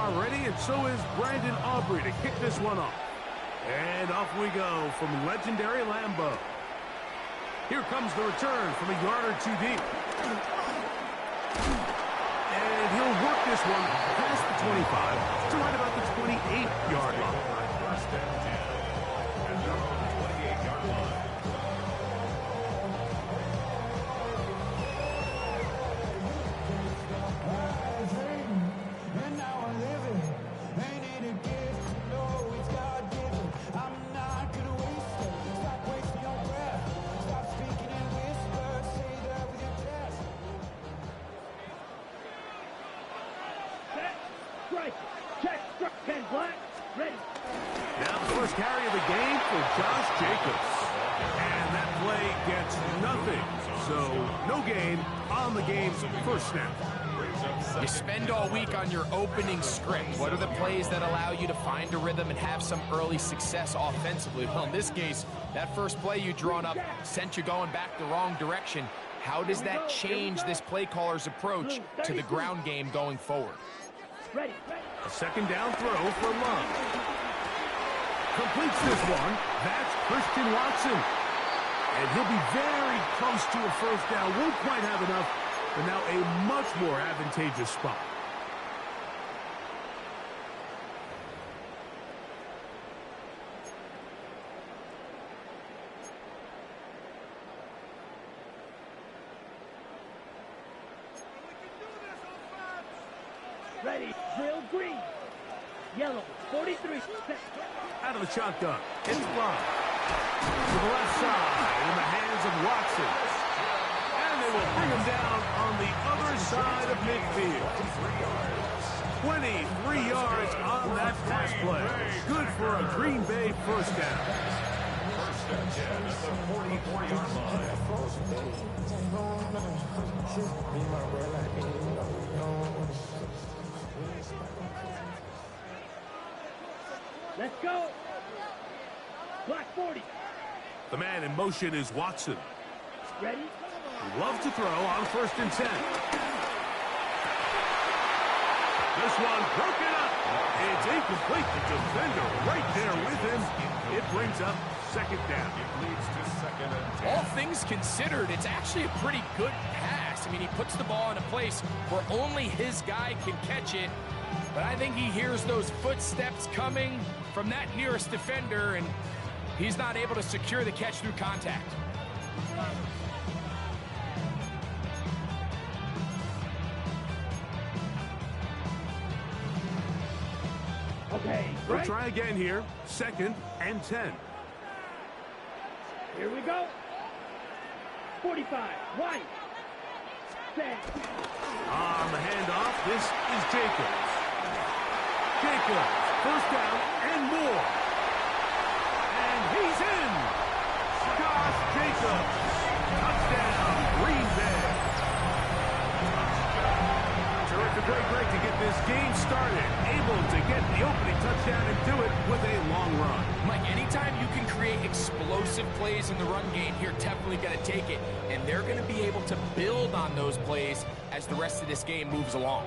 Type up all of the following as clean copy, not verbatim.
are ready, and so is Brandon Aubrey to kick this one off. And off we go from legendary Lambeau. Here comes the return from a yard or two deep. And he'll work this one past the 25 to right about the 28-yard line. First and 10. And now on the 28-yard line. Now the first carry of the game for Josh Jacobs. And that play gets nothing. So no gain on the game's first snap. You spend all week on your opening script. What are the plays that allow you to find a rhythm and have some early success offensively? Well, in this case, that first play you drawn up sent you going back the wrong direction. How does that change this play caller's approach to the ground game going forward? A second down throw for Love. Completes this one. That's Christian Watson. And he'll be very close to a first down. Won't quite have enough, but now a much more advantageous spot. Ready, drill green. Yellow, 43. Out of the shotgun. It's Love. To the left side in the hands of Watson. And they will bring him down on the other side of midfield. 23 yards on that pass play. Good for a Green Bay first down. First and 10 at the 44-yard line. Let's go. Block 40. The man in motion is Watson. Ready? Love to throw on first and 10. This one broken up. It's incomplete. The defender right there with him. It brings up second down. It leads to second and 10. All things considered, it's actually a pretty good pass. I mean, he puts the ball in a place where only his guy can catch it. But I think he hears those footsteps coming from that nearest defender, and he's not able to secure the catch through contact. Okay, We'll right. try again here. Second and 10. Here we go. 45. White. Set. On the handoff, this is Jacobs. Jacobs, first down and more. And he's in. Josh Jacobs. Touchdown, Green Bay. Terrific break to get this game started. Able to get the opening touchdown and do it with a long run. Mike, anytime you can create explosive plays in the run game, you're definitely going to take it. And they're going to be able to build on those plays as the rest of this game moves along.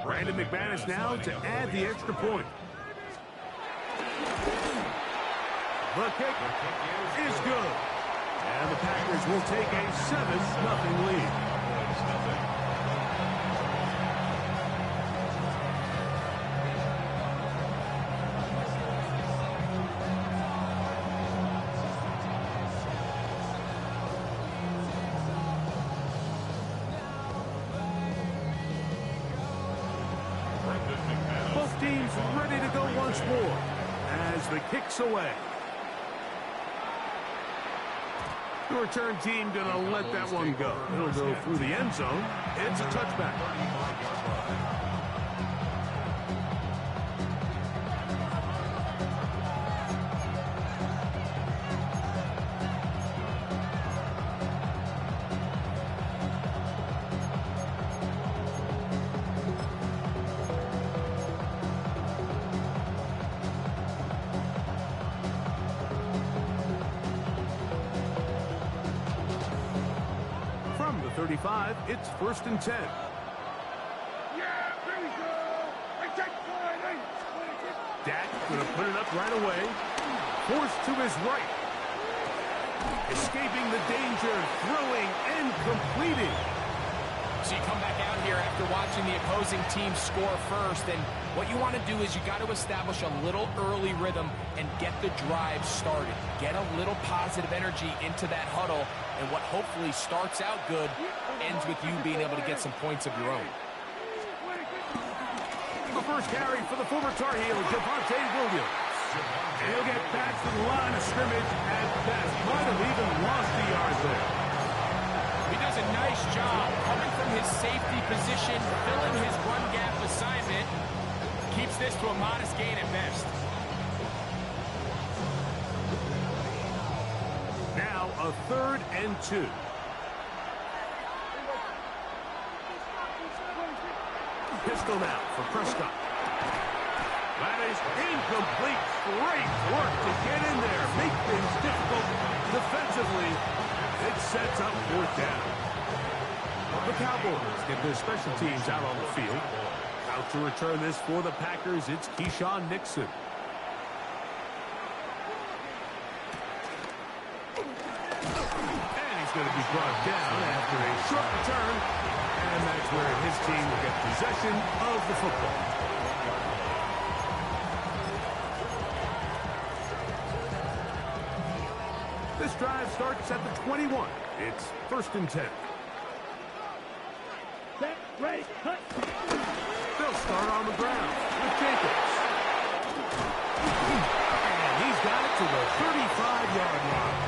Brandon McManus now to add the extra point. The kick is good. And the Packers will take a 7-0 lead. Both teams ready to go once more as the kick's away. The return team going to let that one go. It'll go through the end zone. It's a touchback. 35. It's 1st and 10. Dak going to put it up right away. Forced to his right. Escaping the danger, throwing and completing. So you come back out here after watching the opposing team score first, and what you want to do is you got to establish a little early rhythm and get the drive started. Get a little positive energy into that huddle, and what hopefully starts out good ends with you being able to get some points of your own. The first carry for the former Tar Heel, Javonte Williams. And he'll get back to the line of scrimmage at best. Might have even lost the yard there. He does a nice job coming from his safety position, filling his run gap assignment. Keeps this to a modest gain at best. Now a 3rd and 2. Pistol now for Prescott. That is incomplete. Great work to get in there. Make things difficult defensively. It sets up 4th down. The Cowboys get their special teams out on the field. Out to return this for the Packers, it's Keyshawn Nixon. And he's going to be brought down after a short return. And that's where his team will get possession of the football. This drive starts at the 21. It's 1st and 10. Set, ready, cut. They'll start on the ground with Jacobs. And he's got it to the 35-yard line.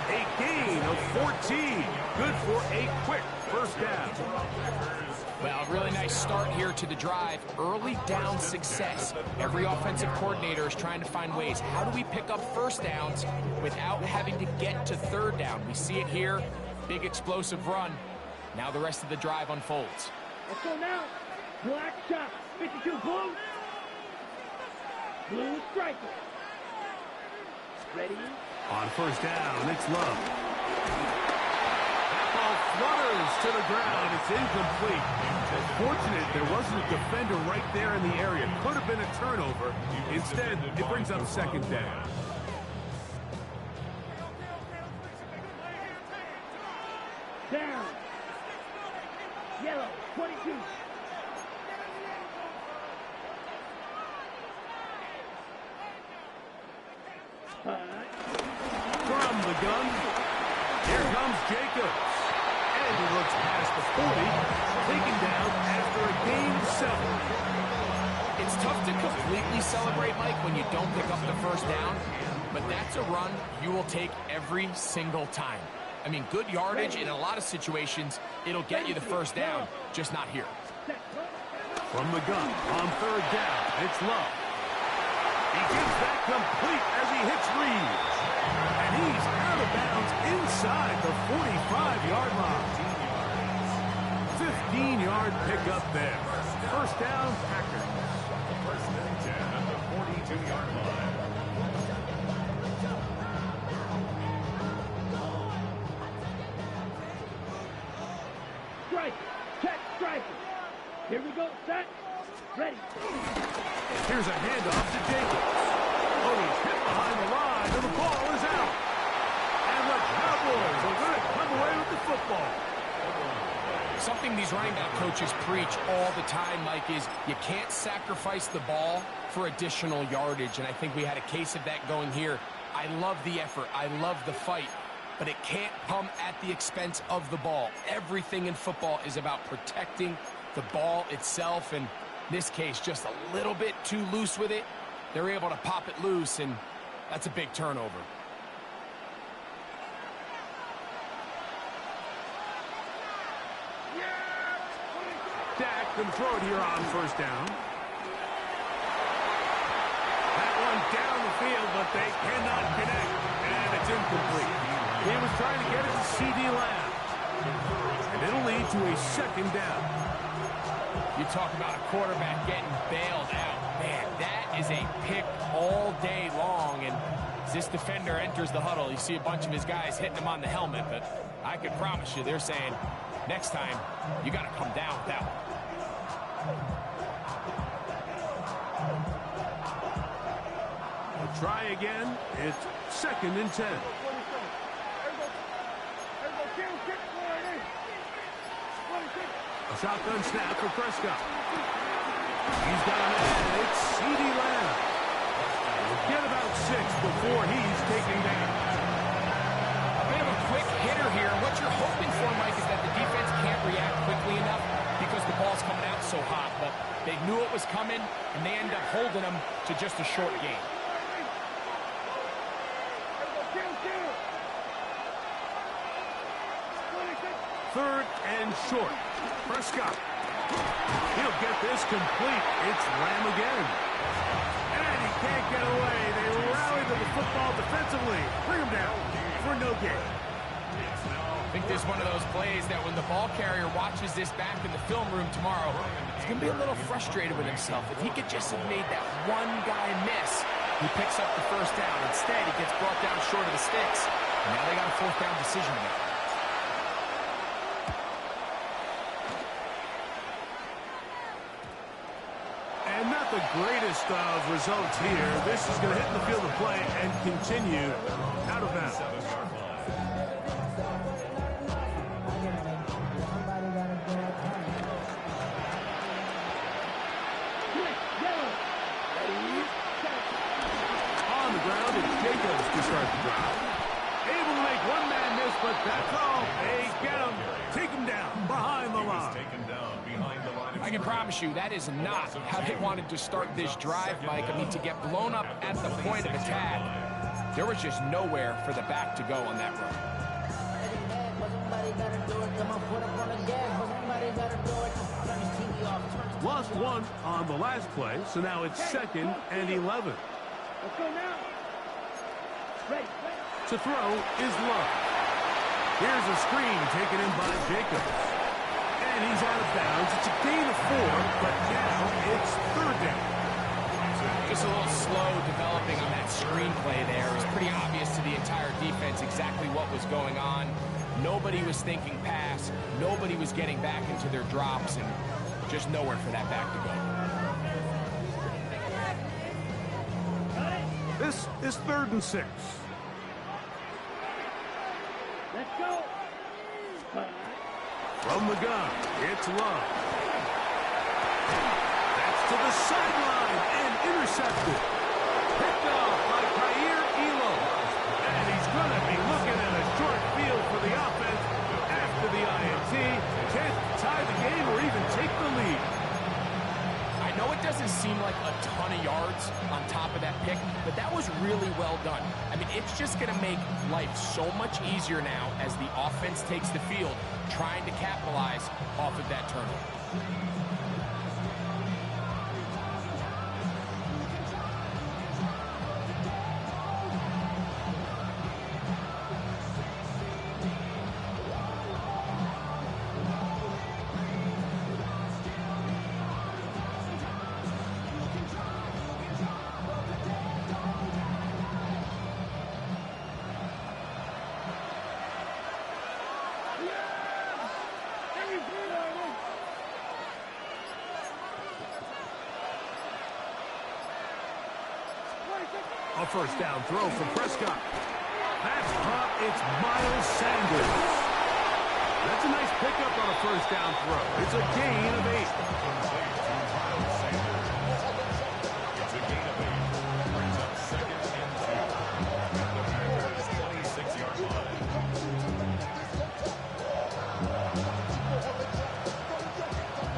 A gain of 14. Good for a quick 1st down. Well, really nice start here to the drive. Early down success. Every offensive coordinator is trying to find ways. How do we pick up 1st downs without having to get to 3rd down? We see it here. Big explosive run. Now the rest of the drive unfolds. Let's go now. Black shot. 52 blue. Blue striker. Ready. On 1st down, it's Love. That ball flutters to the ground. It's incomplete. Fortunate there wasn't a defender right there in the area. Could have been a turnover. Instead, it brings up 2nd down. Down. Yellow, 22. From the gun, here comes Jacobs. And he looks past the 40, taken down after a gain of 7. It's tough to completely celebrate, Mike, when you don't pick up the 1st down, but that's a run you will take every single time. I mean, good yardage in a lot of situations, it'll get you the 1st down, just not here. From the gun, on 3rd down, it's Love. He gets that complete as he hits Reeves. And he's out of bounds inside the 45-yard line. 15-yard pickup there. 1st down, Packers. 1st and 10 at the 42-yard line. Striker. Check striker. Here we go. Set. Ready. Here's a handoff to Jacobs. Oh, he's hit behind the line, and the ball is out. And the Cowboys are going to come away with the football. Something these running back coaches preach all the time, Mike, is you can't sacrifice the ball for additional yardage, and I think we had a case of that going here. I love the effort. I love the fight, but it can't come at the expense of the ball. Everything in football is about protecting the ball itself, and in this case, just a little bit too loose with it. They're able to pop it loose, and that's a big turnover. Dak can throw it here on 1st down. That one down the field, but they cannot connect, and it's incomplete. He was trying to get it to C.D. Lamb, and it'll lead to a 2nd down. You talk about a quarterback getting bailed out. Man, that is a pick all day long, and As this defender enters the huddle, you see a bunch of his guys hitting him on the helmet, but I can promise you they're saying, next time, you got to come down with that one. We'll try again. It's 2nd and 10. A shotgun snap for Prescott. He's got a man. It's CeeDee Lamb. We'll get about 6 before he's taken down. A bit of a quick hitter here. What you're hoping for, Mike, is that the defense can't react quickly enough because the ball's coming out so hot. But they knew it was coming, and they end up holding them to just a short gain. 3rd and short. Prescott. He'll get this complete. It's Lamb again. And he can't get away. They rally to the football defensively. Bring him down for no gain. I think this is one of those plays that when the ball carrier watches this back in the film room tomorrow, he's going to be a little frustrated with himself. If he could just have made that one guy miss, he picks up the 1st down. Instead, he gets brought down short of the sticks. And now they got a 4th down decision to make. And not the greatest of results here. This is going to hit the field of play and continue out of bounds. On the ground, it's Jacobs to start the drive. Able to make one man miss, but that's all. They get him. Take him down behind the line. I can promise you that is not how they wanted to start this drive, Mike. I mean, to get blown up at the point of attack, there was just nowhere for the back to go on that run. Lost 1 on the last play, so now it's 2nd and 11. Let's go now. Ready. To throw is Love. Here's a screen taken in by Jacobs. And he's out of bounds. It's a gain of 4, but now it's 3rd down. Just a little slow developing on that screenplay there. It was pretty obvious to the entire defense exactly what was going on. Nobody was thinking pass. Nobody was getting back into their drops, and just nowhere for that back to go. This is 3rd and 6. Let's go. From the gun, it's Love. That's to the sideline and intercepted. Picked off by Kaiir Elam. And he's going to be looking at a short field for the offense after the INT. Chance to tie the game or even take the lead. I know it doesn't seem like a ton of yards on top of that pick, but that was really well done. I mean, it's just going to make life so much easier now as the offense takes the field, trying to capitalize off of that turnover. A 1st down throw for Prescott. That's caught. It's Miles Sanders. That's a nice pickup on a 1st down throw. It's a gain of 8. It's a gain of 8. Brings up 2nd and 2. 26-yard line.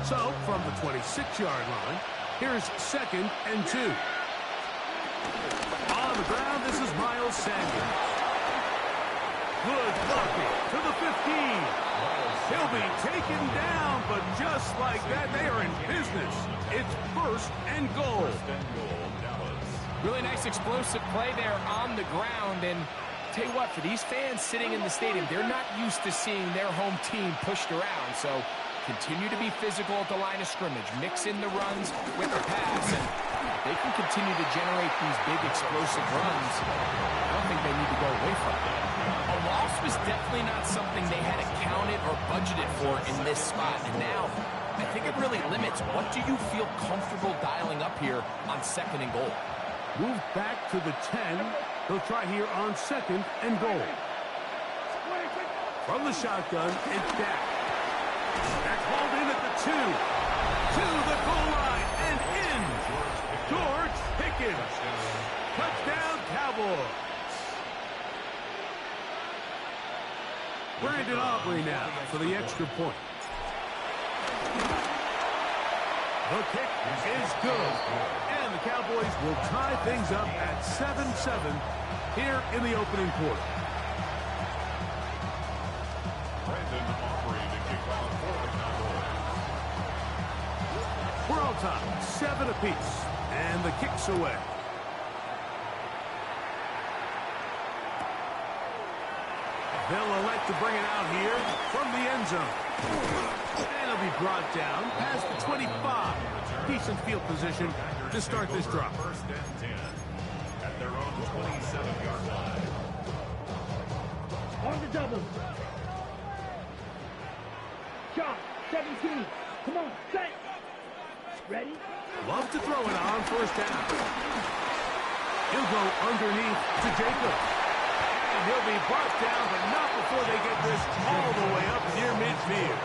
So, from the 26-yard line, here's 2nd and 2. On the ground, this is Miles Sanders. Good blocking to the 15. He'll be taken down, but just like that, they are in business. It's 1st and goal. Really nice explosive play there on the ground. And tell you what, for these fans sitting in the stadium, they're not used to seeing their home team pushed around. So continue to be physical at the line of scrimmage. Mix in the runs with the pass. And They can continue to generate these big explosive runs. I don't think they need to go away from it. A loss was definitely not something they had accounted or budgeted for in this spot. And now, I think it really limits what do you feel comfortable dialing up here on 2nd and goal. Move back to the 10. They'll try here on 2nd and goal. From the shotgun, it's Dak. That's hauled in at the 2. To the goal line and in. George Pickens. Touchdown, Cowboys. Brandon Aubrey now for the extra point. The kick is good. And the Cowboys will tie things up at 7-7 here in the opening quarter. Brandon Aubrey to kick off for the Cowboys. We're all tied, 7 apiece. And the kick's away. They'll elect to bring it out here from the end zone. And it'll be brought down past the 25. Decent field position to start this drive. 1st and 10 at their own 27-yard line. On the double. Shot, 17. Come on, set. Ready? Love to throw it on 1st down. He'll go underneath to Jacobs. And he'll be brought down, but not before they get this all the way up near midfield.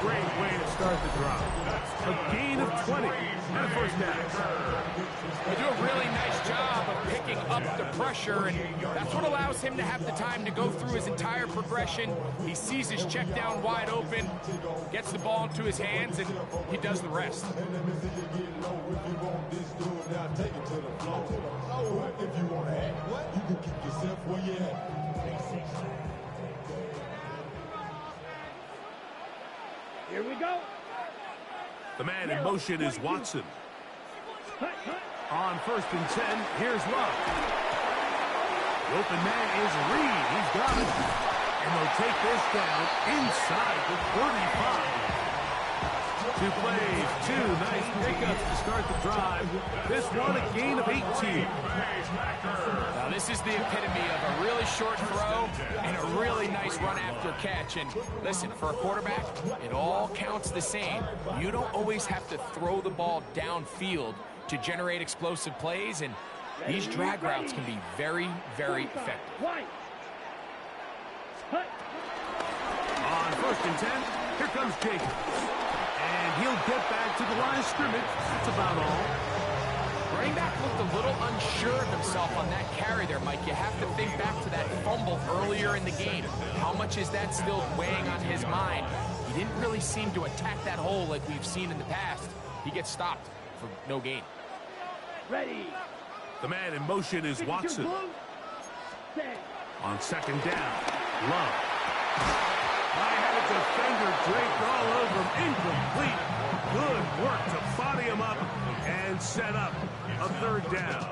Great way to start the drive. A gain of 20 and a 1st down. They do a really nice job of picking up the pressure, and that's what allows him to have the time to go through his entire progression. He sees his check down wide open, gets the ball into his hands, and he does the rest. Here we go. The man in motion is Watson. Hut, hut. On 1st and 10, here's Love. The open man is Reed. He's got it. And they'll take this down inside the 35. 2 plays, 2 nice pickups to start the drive. This one a gain of 18. Now this is the epitome of a really short throw and a really nice run after catch. And listen, for a quarterback, it all counts the same. You don't always have to throw the ball downfield to generate explosive plays, and these drag routes can be very, very effective. White. Hut. On 1st and 10, here comes Jacobs. And he'll get back to the line of scrimmage. That's about all. Running back looked a little unsure of himself on that carry there, Mike. You have to think back to that fumble earlier in the game. How much is that still weighing on his mind? He didn't really seem to attack that hole like we've seen in the past. He gets stopped for no gain. Ready. The man in motion is Watson. Set. On 2nd down, Love. I had a defender draped all over him. Incomplete. Good work to body him up and set up a 3rd down.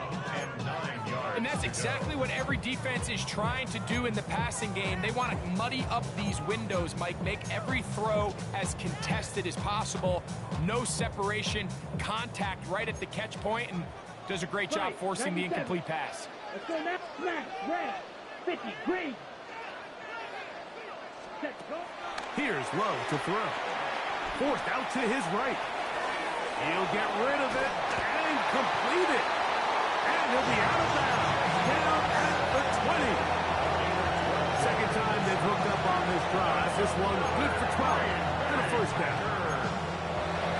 And that's exactly what every defense is trying to do in the passing game. They want to muddy up these windows, Mike, make every throw as contested as possible. No separation, contact right at the catch point, and does a great job forcing the incomplete pass. Let's go now. Smash. Red. 50. Green. Set. Go. Here's Lowe to throw. Forced out to his right. He'll get rid of it and complete it. And he'll be out of bounds. Down at the 20. Second time they've hooked up on this drive. This one good for 12 and a 1st down.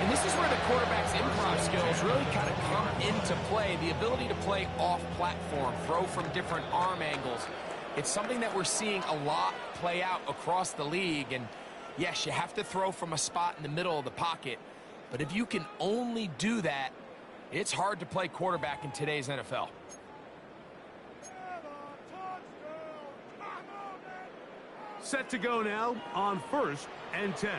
And this is where the quarterback's improv skills really kind of come into play. The ability to play off-platform, throw from different arm angles. It's something that we're seeing a lot play out across the league. And yes, you have to throw from a spot in the middle of the pocket. But if you can only do that, it's hard to play quarterback in today's NFL. Set to go now on 1st and 10.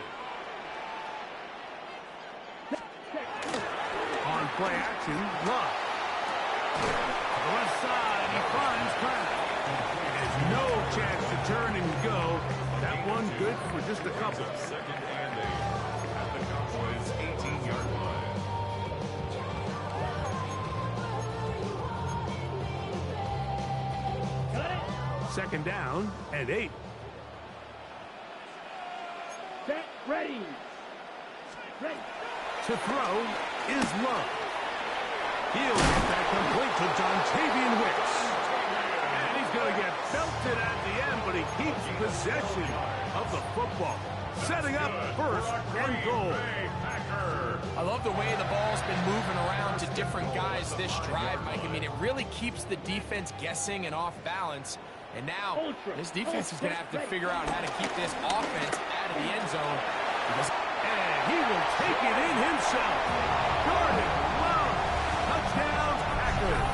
On play action, Love. To the left side, he finds Pratt. There's no chance to turn and go. That one good for just a couple. 2nd and 8 at the Cowboys' 18-yard line. second down and 8. Set, ready. Ready. To throw is Love. He'll get that complete to Dontavian Wicks. And he's going to get belted at the end, but he keeps possession of the football. Setting up first and goal. I love the way the ball's been moving around to different guys this drive, Mike. I mean, it really keeps the defense guessing and off balance. And now this defense is going to have to figure out how to keep this offense out of the end zone. And he will take it in himself. Jordan Love. Touchdown, Packers.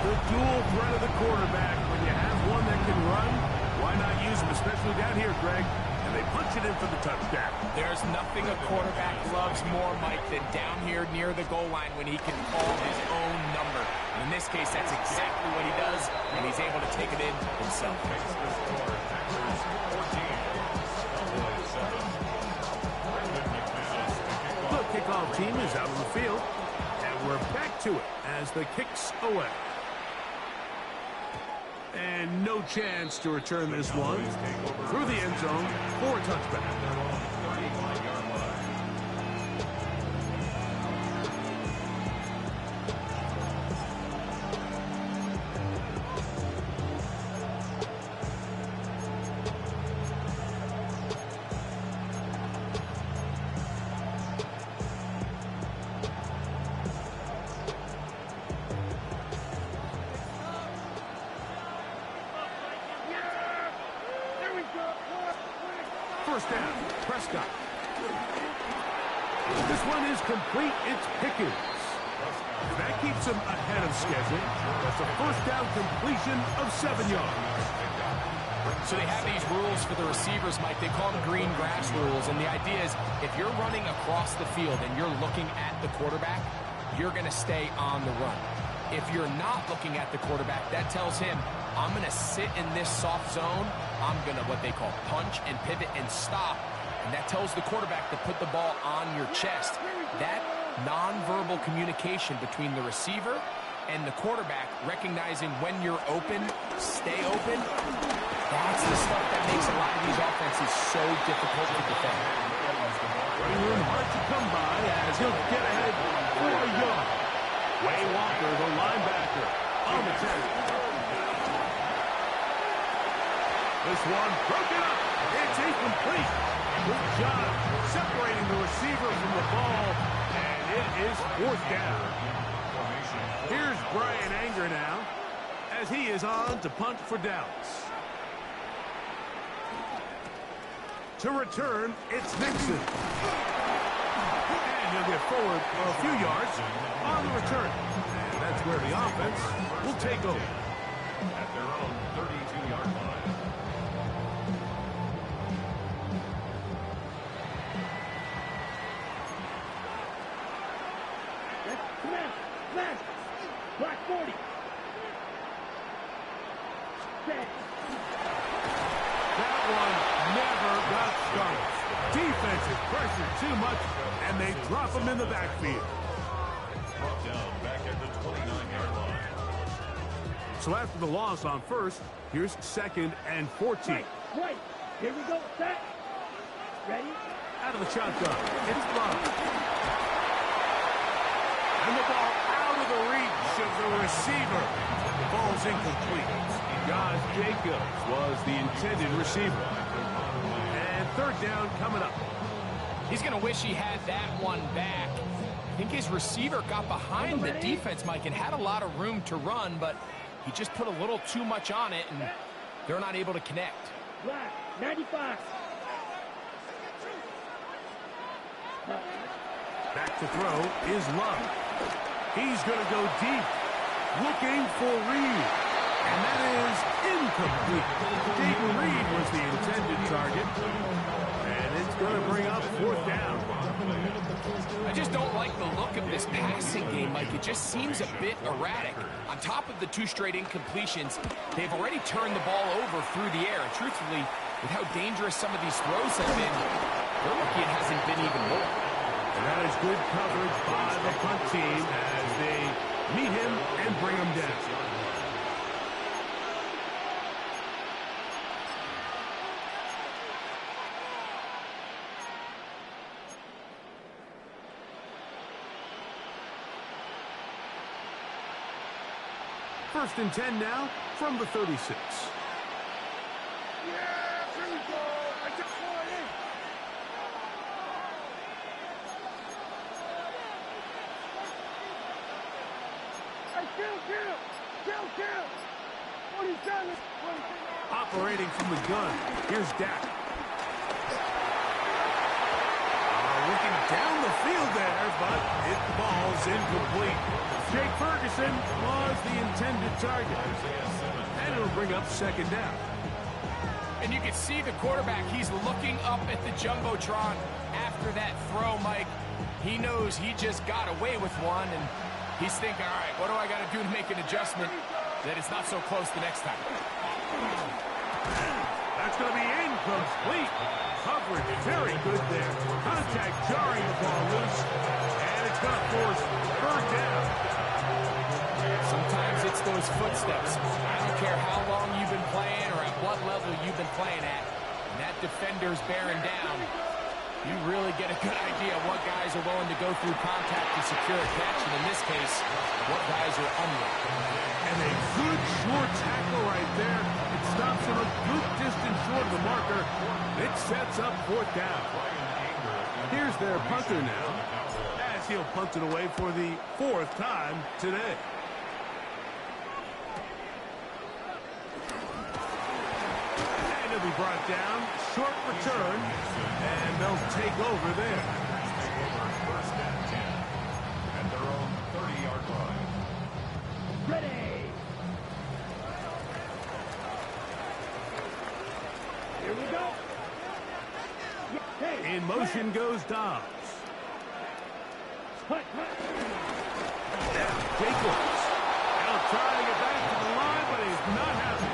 The dual threat of the quarterback. When you have one that can run, why not use him, especially down here, Greg? And they punch it in for the touchdown. There's nothing a quarterback loves more, Mike, than down here near the goal line when he can call his own number. And in this case, that's exactly what he does, and he's able to take it in himself. The kickoff team is out on the field, and we're back to it as the kick's away. And no chance to return this one through the end zone for a touchback. First down, Prescott. This one is complete. It's Pickens. That keeps him ahead of schedule. That's a first down completion of 7 yards. So they have these rules for the receivers, Mike. They call them green grass rules. And the idea is if you're running across the field and you're looking at the quarterback, you're going to stay on the run. If you're not looking at the quarterback, that tells him, I'm going to sit in this soft zone. I'm going to what they call punch and pivot and stop. And that tells the quarterback to put the ball on your chest. That nonverbal communication between the receiver and the quarterback, recognizing when you're open, stay open, that's the stuff that makes a lot of these offenses so difficult to defend. Running room hard to come by as he'll get ahead for a yard. Way Walker, the linebacker, on the 10. This one broken up. It's incomplete. Good job separating the receiver from the ball, and it is fourth down. Here's Brian Anger now as he is on to punt for Dallas. To return, it's Nixon. And he'll get forward for a few yards on the return. And that's where the offense will take over. At their own 32-yard line. Smash. Black 40. Set. That one never got started. Defensive pressure too much, and they drop him in the backfield. Brought down back at the 29-yard line. So after the loss on first, here's second and 14. Right. Here we go. Set. Ready. Out of the shotgun, it's Love. And the ball out of the reach of the receiver. The ball's incomplete. Josh Jacobs was the intended receiver. And third down coming up. He's going to wish he had that one back. I think his receiver got behind the defense, Mike, and had a lot of room to run, but he just put a little too much on it, and they're not able to connect. Black 95. Back to throw is Love. He's going to go deep, looking for Reed. And that is incomplete. Dayton Reed was the intended target. And it's going to bring up fourth down. I just don't like the look of this passing game, Mike. It just seems a bit erratic. On top of the 2 straight incompletions, they've already turned the ball over through the air. And truthfully, with how dangerous some of these throws have been, they're lucky it hasn't been even more. And that is good coverage by the punt team as they meet him and bring him down. First and 10 now from the 36. Yeah, here we go. I just want it. Hey, kill. 47. Operating from the gun. Here's Dak. Looking down the field there, but the ball's incomplete. Jake Ferguson was the intended target. And it'll bring up second down. And you can see the quarterback, he's looking up at the Jumbotron after that throw, Mike. He knows he just got away with one, and he's thinking, all right, what do I got to do to make an adjustment that it's not so close the next time? That's going to be incomplete. Coverage very good there. Contact jarring the ball loose. And it's going to force third down. Sometimes it's those footsteps. I don't care how long you've been playing or at what level you've been playing at. And that defender's bearing down. You really get a good idea of what guys are willing to go through contact to secure a catch. And in this case, what guys are unwilling. And a good short tackle right there. It stops him a good distance short of the marker. It sets up fourth down. Here's their punter now, as he'll punt it away for the fourth time today. And he'll be brought down. Short return. And they'll take over there. First and 10 at their own 30-yard line. Ready. Here we go. Hey, In motion goes Dobbs. Hut. Jacobs. Now trying to get back to the line, but he's not happy.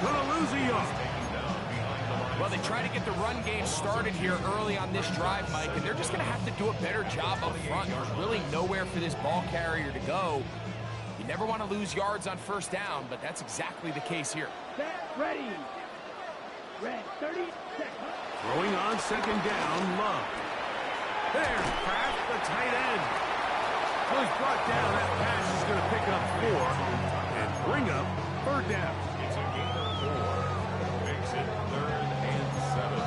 Gonna lose a yard. Well, they try to get the run game started here early on this drive, Mike, and they're just going to have to do a better job up front. There's really nowhere for this ball carrier to go. You never want to lose yards on first down, but that's exactly the case here. Set, ready. Red, 30 seconds. Throwing on second down, Love. There's Kraft, the tight end. Well, he's brought down. That pass is going to pick up 4 and bring up third down. It's a gain of 4. Makes it 3rd and 7.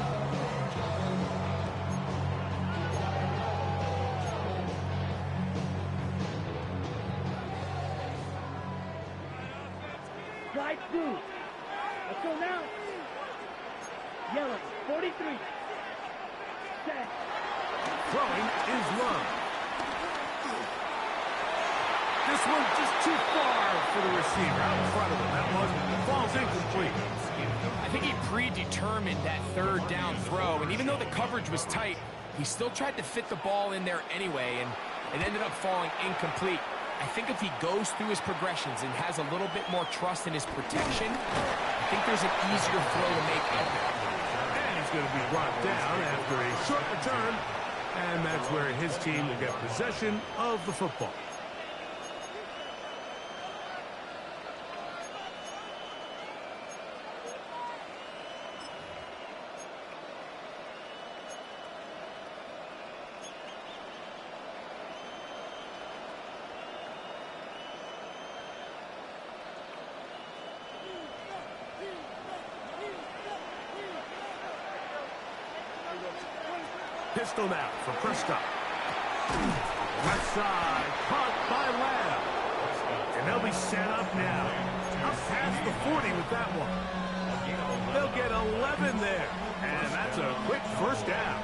Slide through. Let's go now. Yellow, 43. Set. Throwing is Love. This one just too far for the receiver. Out in front of him. That one falls incomplete. I think he predetermined that third down throw, and even though the coverage was tight, he still tried to fit the ball in there anyway, and it ended up falling incomplete. I think if he goes through his progressions and has a little bit more trust in his protection, I think there's an easier throw to make out there. And he's going to be brought down after a short return, and that's where his team will get possession of the football. Pistol now for Prescott. Left side, caught by Lamb. And they'll be set up now. Up past the 40 with that one. They'll get 11 there. And that's a quick first down.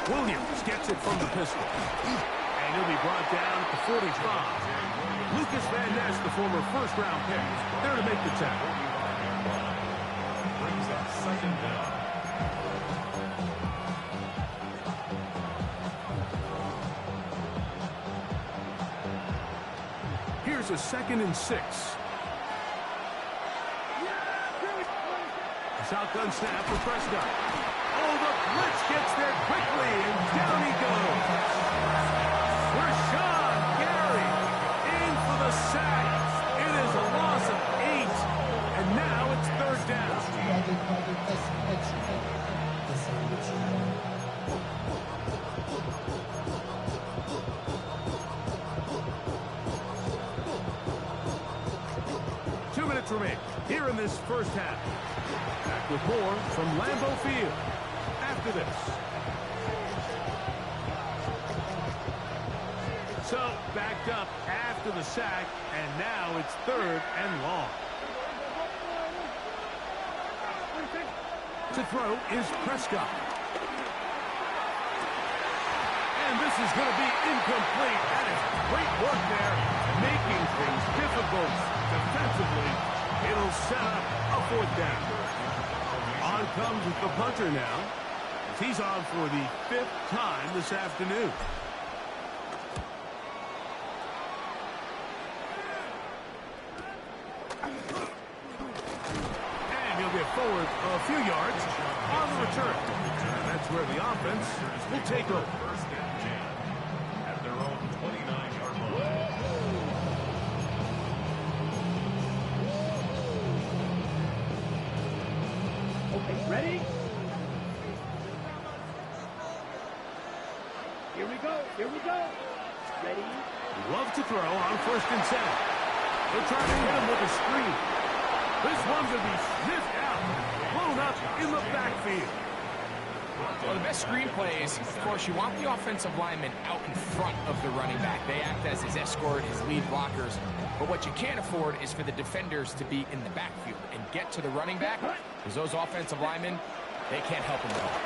Williams gets it from the pistol. And he'll be brought down at the 45. Lucas Van Ness, the former first-round pick, there to make the tackle. Brings up second down. Here's a 2nd and 6. Shotgun snap for Prescott. Oh, the blitz gets there quickly, and down he goes. Rashawn Gary minutes remain here in this first half. Back with more from Lambeau Field after this. So, backed up after the sack, and now it's 3rd and long. To throw is Prescott. And this is going to be incomplete. That is great work there, making things difficult defensively. It'll set up a 4th down. On comes the punter now, as he's on for the 5th time this afternoon. And he'll get forward a few yards on the return. And that's where the offense will take over. First and 10 at their own 29-yard line. Okay, ready? Here we go. Here we go. Ready? Love to throw on 1st and 10. They're trying to hit him with a screen. This one's going to be sniffed out, blown up in the backfield. Well, the best screen plays, of course, you want the offensive lineman out in front of the running back. They act as his escort, his lead blockers. But what you can't afford is for the defenders to be in the backfield and get to the running back, because those offensive linemen, they can't help him at all.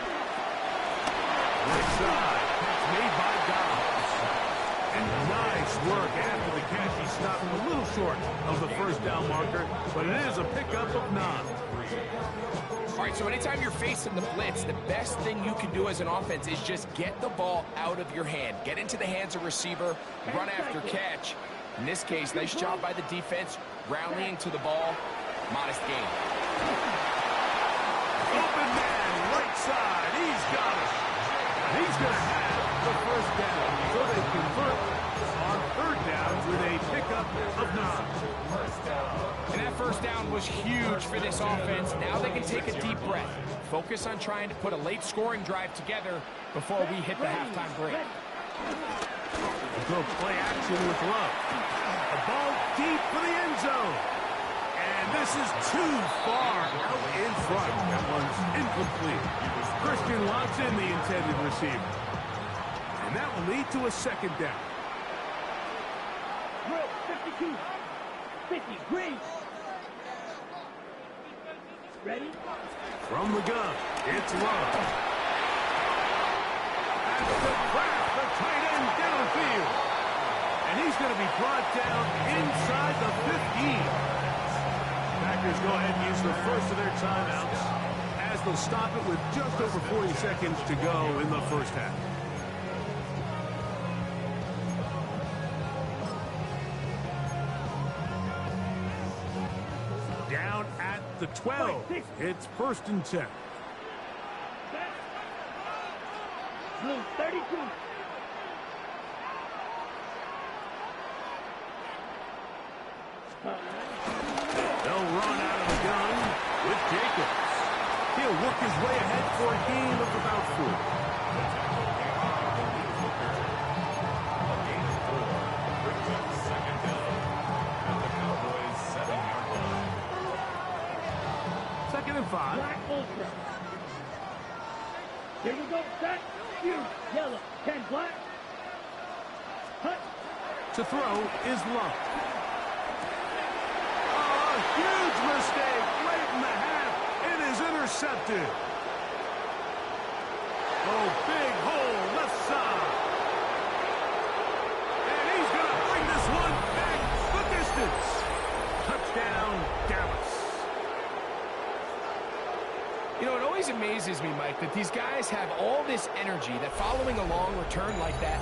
Right side, catch made by Dobbs. And nice work after the catch. He stopped a little short of the 1st down marker, but it is a pickup of 9. All right, so anytime you're facing the blitz, the best thing you can do as an offense is just get the ball out of your hand. Get into the hands of receiver, run after catch. In this case, nice job by the defense, rallying to the ball. Modest gain. Open man, right side. He's got it. He's going to have the 1st down. So they convert on 3rd down with a pickup of 9. And that 1st down was huge for this offense. Now they can take a deep breath. Focus on trying to put a late scoring drive together before we hit the halftime break. Go play action with Love. A ball deep for the end zone. And this is too far out in front. That one's incomplete. Christian locks in the intended receiver. And that will lead to a 2nd down. Drill, 52. 50, green. Ready? From the gun, it's Love. That's the craft, the tight end downfield. And he's going to be brought down inside the 15. Packers go ahead and use the first of their timeouts as they'll stop it with just over 40 seconds to go in the 1st half. Down at the 12. It's 1st and 10. Blue, 32. They'll run out of the gun with Jacobs. He'll work his way ahead for a gain of about 4. Brings up 2nd down at the Cowboys' 7-yard line. 2nd and 5. Black Ultra. Here we go. Set. Huge. Yellow. 10 black. Hut. To throw is Love. Oh, a huge mistake late in the half. It is intercepted. Oh, big hole left side. And he's going to bring this one back the distance. Touchdown, Dallas. You know, it always amazes me, Mike, that these guys have all this energy, that following a long return like that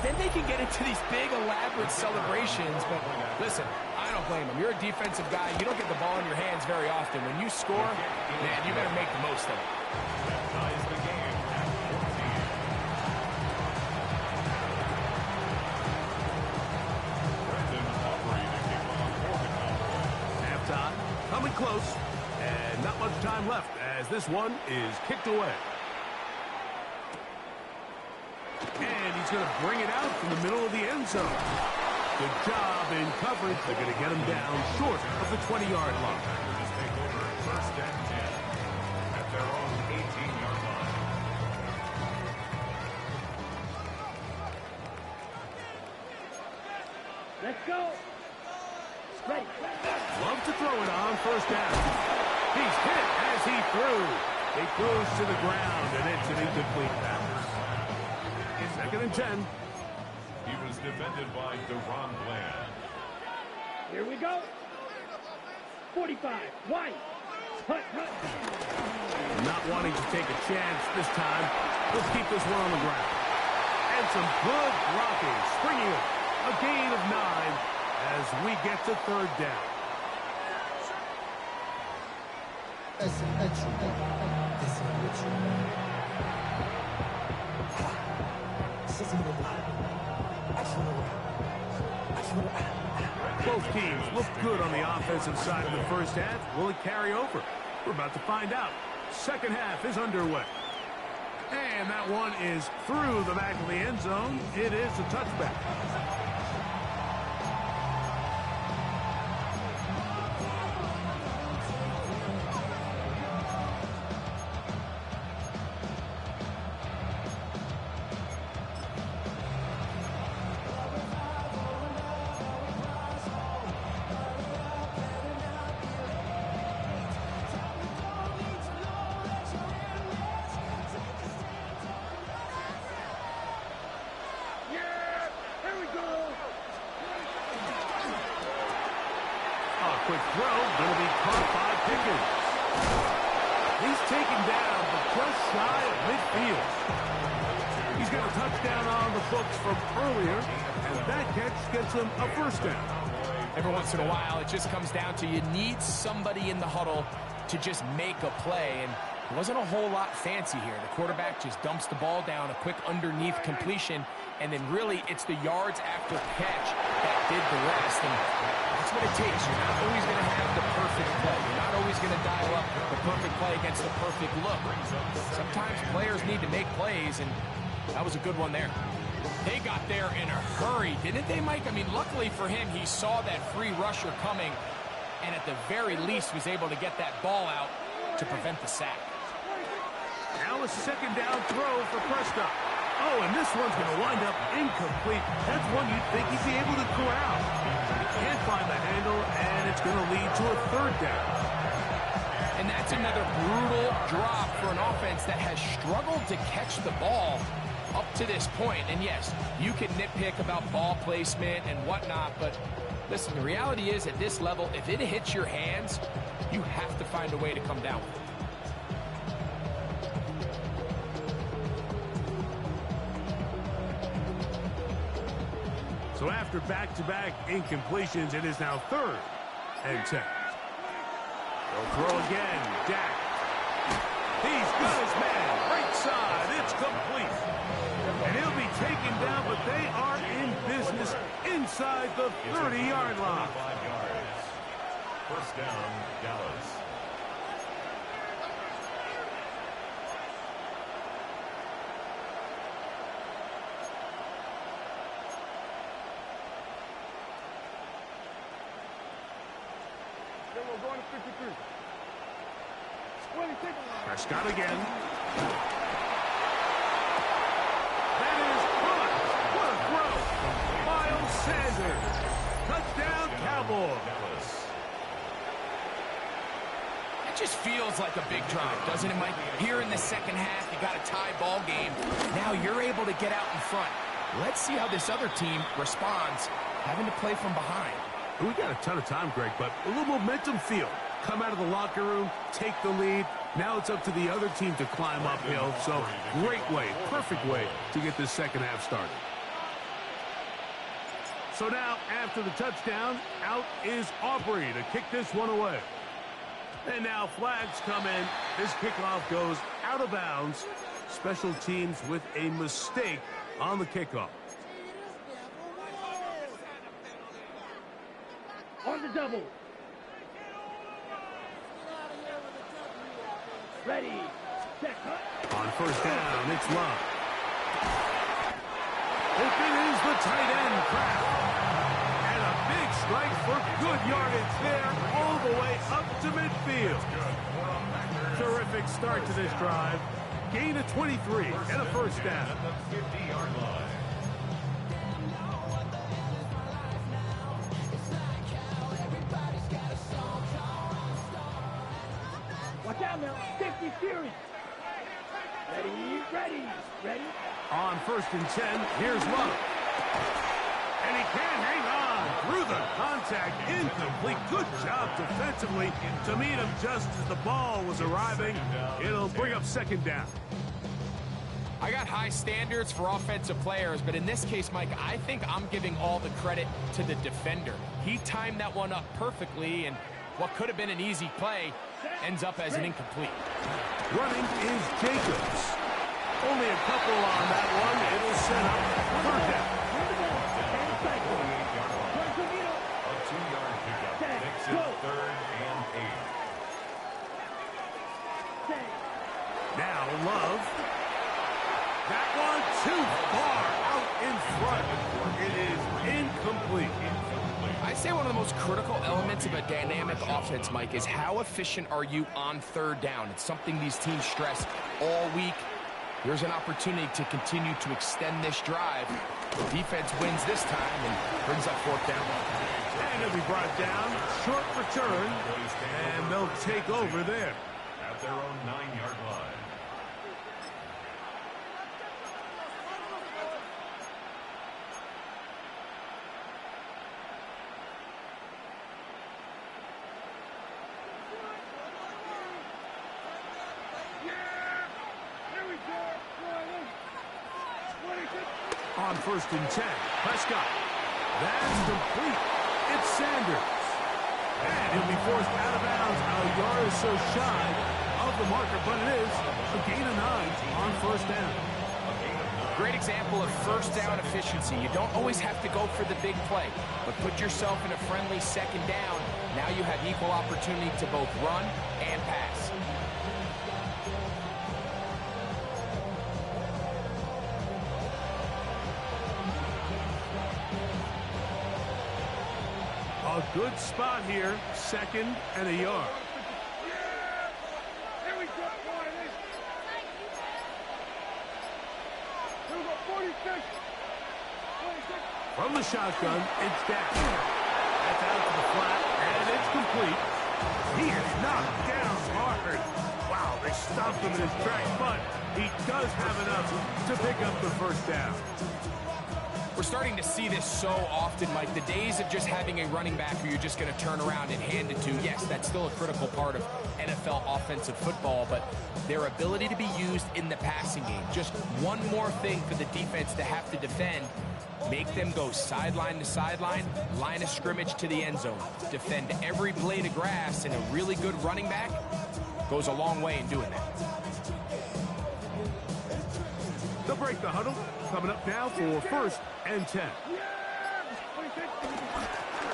then they can get into these big, elaborate celebrations. But listen, I don't blame them. You're a defensive guy. You don't get the ball in your hands very often. When you score, man, you better make the most of it. That ties the game at 14. Brendan Aubrey to kick off for the Cowboys. Halftime coming close, and not much time left as this one is kicked away. And he's going to bring it out from the middle of the end zone. Good job in coverage. They're going to get him down short of the 20-yard line. Packers take over first and 10 at their own 18-yard line. Let's go. Ready. Love to throw it on first down. He's hit as he threw. It goes to the ground, and it's an incomplete pass. Second and 10. He was defended by Deron Bland. Here we go. 45. White. Hut, hut. Not wanting to take a chance this time. Let's keep this one on the ground. And some good blocking. Springing it. A gain of 9 as we get to third down. Both teams look good on the offensive side of the first half. Will it carry over? We're about to find out. Second half is underway. And that one is through the back of the end zone. It is a touchback. Quick throw, going to be caught by Pickens. He's taken down, but just shy of midfield. He's got a touchdown on the books from earlier, and that catch gets him a first down. Every once in a while, it just comes down to you need somebody in the huddle to just make a play, and it wasn't a whole lot fancy here. The quarterback just dumps the ball down, a quick underneath completion, and then really it's the yards after catch that did the rest. And that's what it takes. You're not always going to have the perfect play. You're not always going to dial up the perfect play against the perfect look. Sometimes players need to make plays, and that was a good one there. They got there in a hurry, didn't they, Mike? I mean, luckily for him, he saw that free rusher coming, and at the very least was able to get that ball out to prevent the sack. Now a second down throw for Prescott. Oh, and this one's going to wind up incomplete. That's one you'd think he'd be able to corral. He can't find the handle, and it's going to lead to a third down. And that's another brutal drop for an offense that has struggled to catch the ball up to this point. And yes, you can nitpick about ball placement and whatnot, but listen, the reality is at this level, if it hits your hands, you have to find a way to come down with it. So after back-to-back incompletions, it is now third and 10. They'll throw again. Dak. He's got his man. Right side. It's complete. And he'll be taken down, but they are in business inside the 30-yard line. 5 yards. First down, Dallas. We're going to 53. 26. Prescott again. That is caught. What a throw. Miles Sanders. Touchdown, Cowboys. Dallas. It just feels like a big drive, doesn't it, Mike? Here in the second half, you got a tie ball game. Now you're able to get out in front. Let's see how this other team responds, having to play from behind. We got a ton of time, Greg, but a little momentum feel. Come out of the locker room, take the lead. Now it's up to the other team to climb uphill. So great way, perfect way to get this second half started. So now, after the touchdown, out is Aubrey to kick this one away. And now flags come in. This kickoff goes out of bounds. Special teams with a mistake on the kickoff. On the double. Ready. Set. On first down, it's Love. Open is the tight end, Kraft. strike for good yardage there, all the way up to midfield. Terrific start to this drive. Gain of 23 and a first down. At the 50-yard line. Watch out now. 50 series. Ready. On 1st and 10, here's Love. And he can't hang on through the contact. Incomplete. Good job defensively to meet him just as the ball was arriving. It'll bring up 2nd down. I got high standards for offensive players, but in this case, Mike, I think I'm giving all the credit to the defender. He timed that one up perfectly, and what could have been an easy play ends up as an incomplete. Running is Jacobs. Only a couple on that one. It'll set up 3rd down. A 2-yard pickup. Makes it 3rd and 8. Now Love. That one too far out in front. It is incomplete. I say one of the most critical elements of a dynamic offense, Mike, is how efficient are you on 3rd down. It's something these teams stress all week. Here's an opportunity to continue to extend this drive. The defense wins this time and brings up 4th down. And it'll be brought down. Short return. And they'll take over there. At their own 9-yard line. On 1st and 10, Prescott. That's complete. It's Sanders. And he'll be forced out of bounds a yard or so shy of the marker, but it is a gain of 9 on 1st down. Great example of 1st down efficiency. You don't always have to go for the big play, but put yourself in a friendly 2nd down. Now you have equal opportunity to both run and pass. A good spot here, 2nd and a yard. Here we go, boys. Here we go, 46. From the shotgun, it's down. That's out to the flat, and it's complete. He is knocked down hard. Wow, they stopped him in his tracks, but he does have enough to pick up the 1st down. We're starting to see this so often, Mike. The days of just having a running back who you're just going to turn around and hand it to, yes, that's still a critical part of NFL offensive football, but their ability to be used in the passing game. Just one more thing for the defense to have to defend. Make them go sideline to sideline, line of scrimmage to the end zone. Defend every blade of grass, and a really good running back goes a long way in doing that. They'll break the huddle. Coming up now for 1st and 10.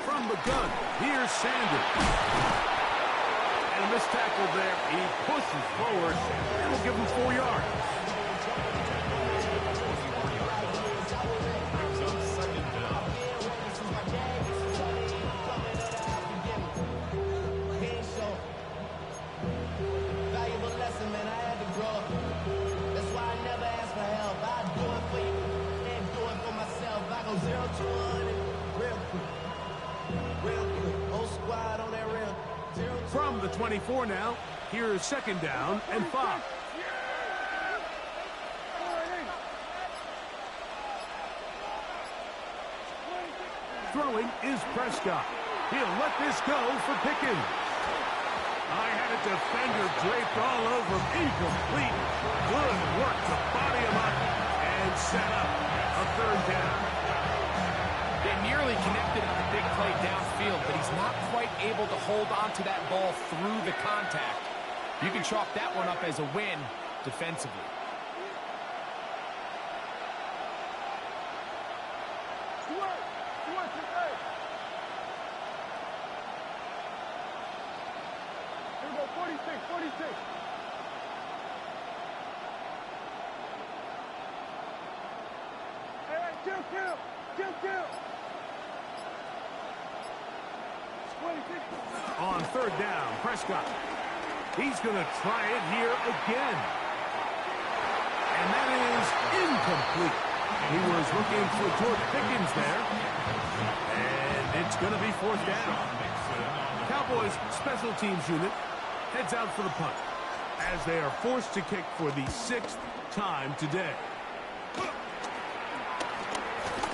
From the gun, here's Sanders. And a missed tackle there. He pushes forward. It'll give him 4 yards. From the 24 now, here's 2nd down and 5. Throwing is Prescott. He'll let this go for Pickens. I had a defender draped all over him. Incomplete. Good work to body him up and set up a 3rd down. They nearly connected on a big play downfield, but he's not quite able to hold on to that ball through the contact. You can chalk that one up as a win defensively. Here we go, 46. Hey, chill. On third down, Prescott. He's going to try it here again. And that is incomplete. He was looking for George Pickens there. And it's going to be fourth down. Cowboys special teams unit heads out for the punt as they are forced to kick for the 6th time today.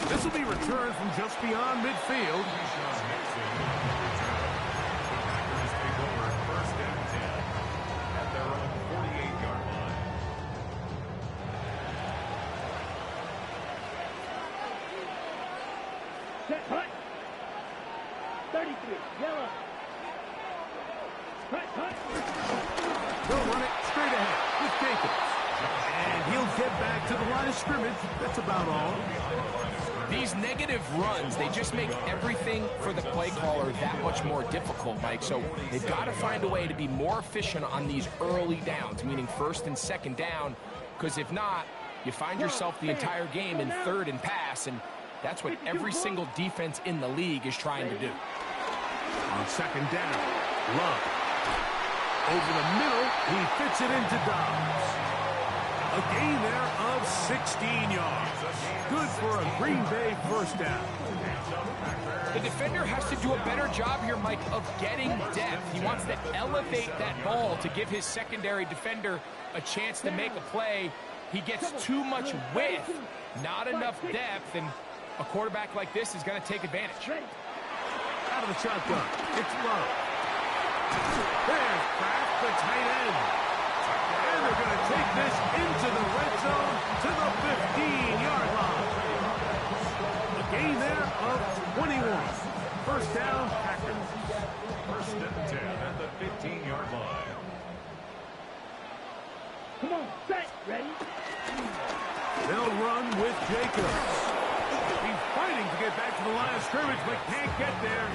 This will be returned from just beyond midfield. Set, hut. 33, yellow. Hut, hut. They'll run it straight ahead with Jacobs. And he'll get back to the line of scrimmage. That's about all. These negative runs, they just make everything for the play caller that much more difficult, Mike. So they've got to find a way to be more efficient on these early downs, meaning first and second down, because if not, you find yourself the entire game in third and pass, and that's what every single defense in the league is trying to do. On second down, Love. Over the middle, he fits it into Dobbs. A gain there of 16 yards. Good for a Green Bay first down. The defender has to do a better job here, Mike, of getting depth. He wants to elevate that ball to give his secondary defender a chance to make a play. He gets too much width, not enough depth, and a quarterback like this is going to take advantage. Out of the shotgun, it's Love. There's Kraft, the tight end. And they're going to take this into the red zone to the 15-yard line. A gain there of 21. First down, Packers. First and 10 at the 15-yard line. Come on, set, ready? They'll run with Jacobs. He's fighting to get back to the line of scrimmage, but can't get there.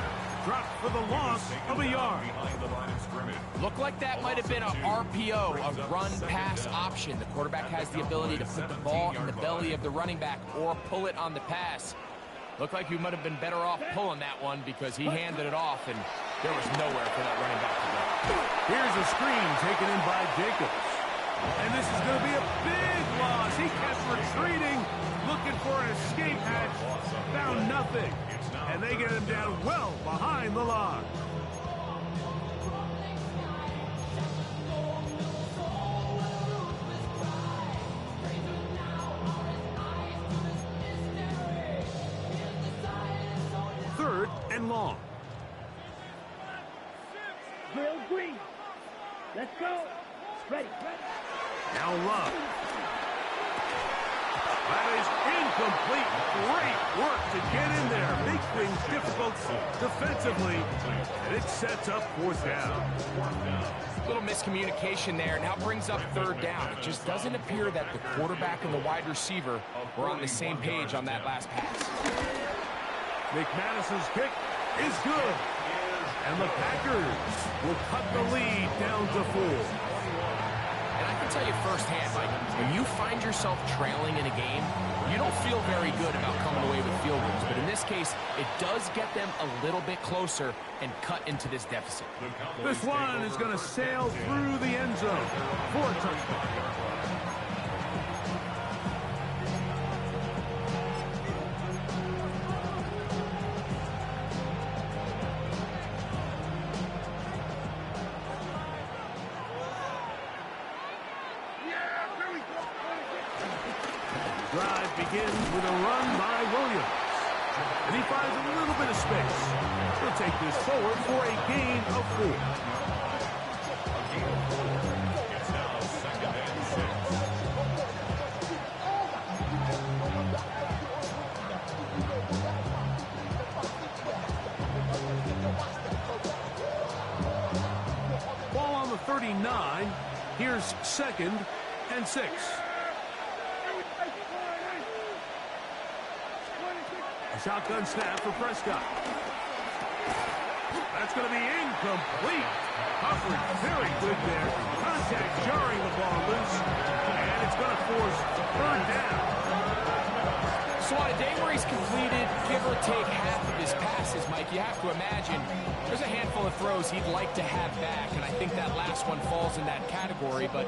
Dropped for the loss of a yard. Behind the line of scrimmage. Looked like that might have been a RPO, a run-pass option. The quarterback has the ability to put the ball in the belly of the running back or pull it on the pass. Looked like you might have been better off pulling that one because he handed it off, and there was nowhere for that running back to go. Here's a screen taken in by Jacobs. And this is going to be a big loss. He kept retreating, looking for an escape hatch. Found nothing. And they get him down well behind the line. Third and long. Grill green. Let's go. Ready, ready. Now Love. That is incomplete. Great work to get in there. Make things difficult defensively. And it sets up fourth down. Little miscommunication there. Now brings up third down. It just doesn't appear that the quarterback and the wide receiver were on the same page on that last pass. McManus's kick is good. And the Packers will cut the lead down to 4. And I can tell you firsthand, Mike, when you find yourself trailing in a game, you don't feel very good about coming away with field goals. But in this case, it does get them a little bit closer and cut into this deficit. This one is going to sail through the end zone for a touchdown. Drive begins with a run by Williams. And he finds a little bit of space. He'll take this forward for a gain of 4. A gain of 4. It's now second and 6. Ball on the 39. Here's second and 6. A shotgun snap for Prescott. That's going to be incomplete. Coverage very good there. Contact jarring the ball loose. And it's going to force third down. So on a day where he's completed, give or take half of his passes, Mike, you have to imagine there's a handful of throws he'd like to have back, and I think that last one falls in that category. But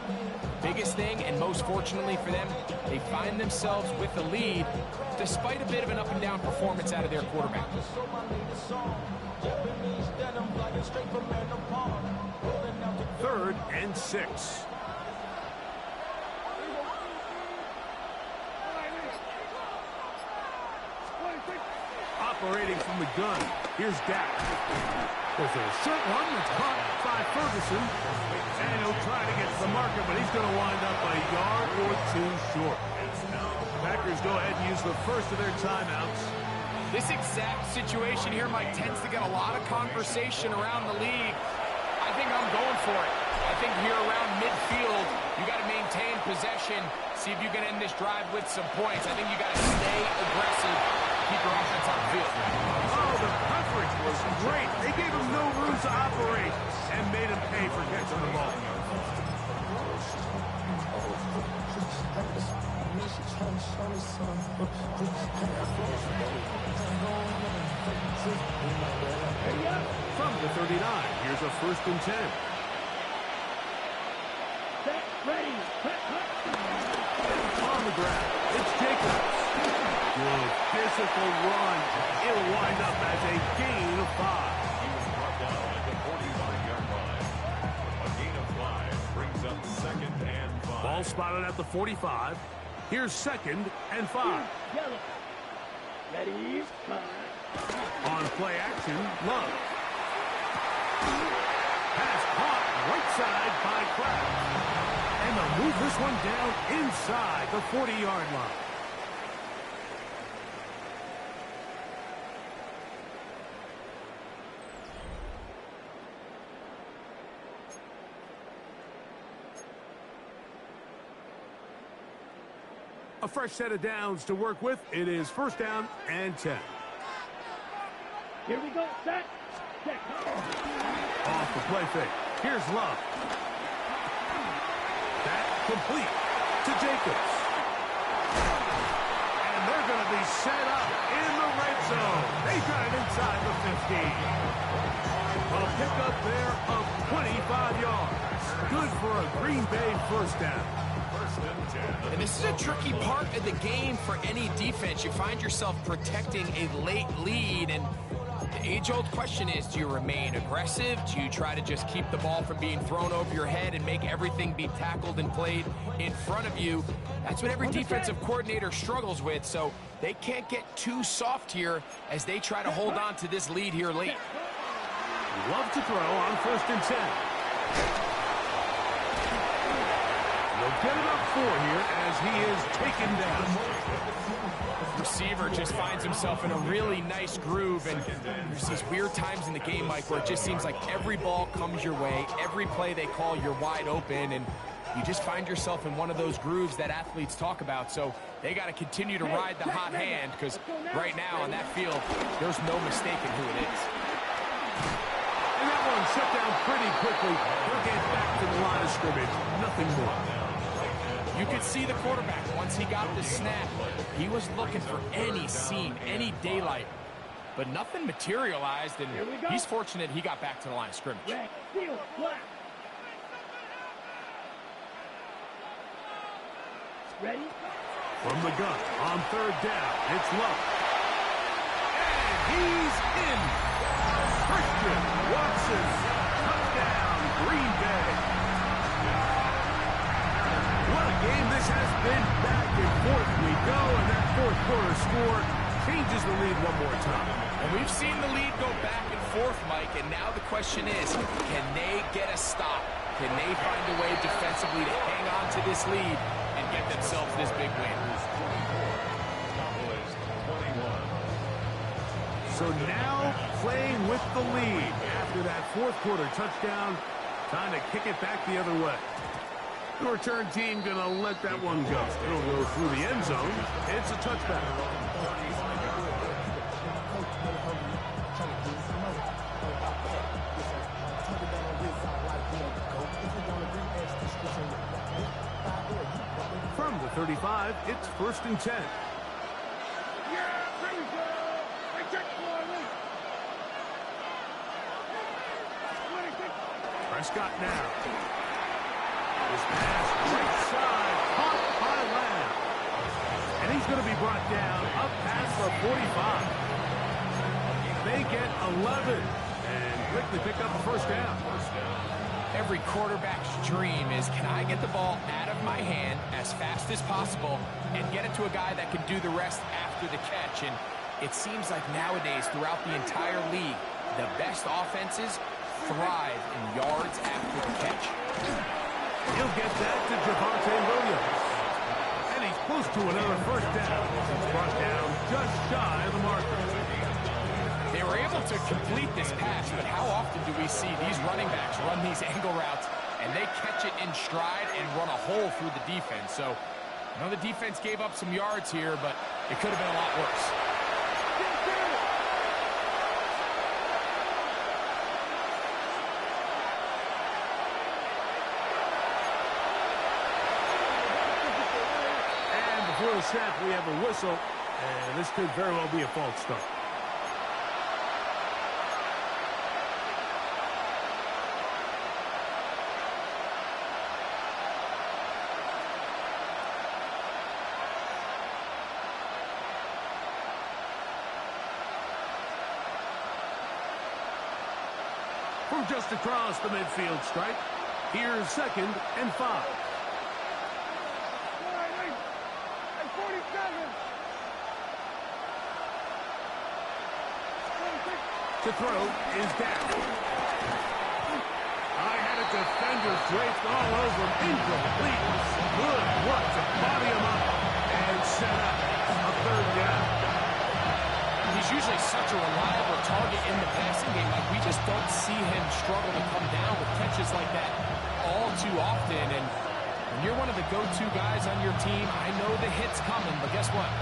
biggest thing, and most fortunately for them, they find themselves with the lead despite a bit of an up-and-down performance out of their quarterback. 3rd and 6. Operating from the gun, here's Dak. There's a short one that's caught by Ferguson. And he'll try to get to the marker, but he's going to wind up a yard or 2 short. Packers go ahead and use the first of their timeouts. This exact situation here, Mike, tends to get a lot of conversation around the league. I think I'm going for it. I think here around midfield, you got to maintain possession, see if you can end this drive with some points. I think you got to stay aggressive, keep your offense on the field. Oh, the coverage was great. They gave him no room to operate and made him pay for catching the ball. From the 39, here's a 1st and 10. Set, ready, On the ground, it's Jacobs. Good physical run. It'll wind up as a gain of 5. He was brought down at the 45-yard line. A gain of 5 brings up 2nd and 5. Ball spotted at the 45. Here's 2nd and 5. yellow. Ready, On play action, Love. Pass caught right side by Kraft. And they'll move this one down inside the 40-yard line. A fresh set of downs to work with. It is 1st down and 10. Here we go, set. Check. Off the play fake. Here's Love. That complete to Jacobs. And they're going to be set up in the red zone. They got it inside the 15. A pickup there of 25 yards. Good for a Green Bay 1st down. And this is a tricky part of the game for any defense. You find yourself protecting a late lead, and the age-old question is, do you remain aggressive? Do you try to just keep the ball from being thrown over your head and make everything be tackled and played in front of you? That's what every defensive coordinator struggles with, so they can't get too soft here as they try to hold on to this lead here late. Love to throw on 1st and 10. They'll get it up 4 here as he is taken down. Receiver just finds himself in a really nice groove, and there's these weird times in the game, Mike, where it just seems like every ball comes your way, every play they call, you're wide open, and you just find yourself in one of those grooves that athletes talk about. So they got to continue to ride the hot hand, because right now on that field, there's no mistaking who it is. And that one shut down pretty quickly. He'll get back to the line of scrimmage. Nothing more. You could see the quarterback, once he got the snap, he was looking for any seam, any daylight. But nothing materialized, and he's fortunate he got back to the line of scrimmage. Red, steel, black. Ready? From the gun, on 3rd down, it's Love. And he's in. Christian Watson, touchdown, Green Bay. What a game this has been. Back and forth we go, and that 4th quarter score changes the lead one more time. And we've seen the lead go back and forth, Mike, and now the question is, can they get a stop? Can they find a way defensively to hang on to this lead and get themselves this big win? So now playing with the lead after that 4th quarter touchdown, time to kick it back the other way. The return team going to let that one go. It'll go through the end zone. It's a touchback. From the 35, it's 1st and 10. Prescott now. His pass right side, caught by Lamb. And he's going to be brought down up past the 45. They get 11 and quickly pick up the first down. Every quarterback's dream is, can I get the ball out of my hand as fast as possible and get it to a guy that can do the rest after the catch? And it seems like nowadays, throughout the entire league, the best offenses thrive in yards after the catch. He'll get that to Javonte Williams. And he's close to another first down. He's brought down just shy of the marker. They were able to complete this pass, but how often do we see these running backs run these angle routes and they catch it in stride and run a hole through the defense? So, I know the defense gave up some yards here, but it could have been a lot worse. Before the snap, we have a whistle, and this could very well be a false start. From just across the midfield stripe, here's 2nd and 5. To throw is down. I had a defender draped all over him. Incomplete. Good work to body him up and set up a 3rd down. He's usually such a reliable target in the passing game. Like, we just don't see him struggle to come down with catches like that all too often. And when you're one of the go-to guys on your team, I know the hit's coming, but guess what?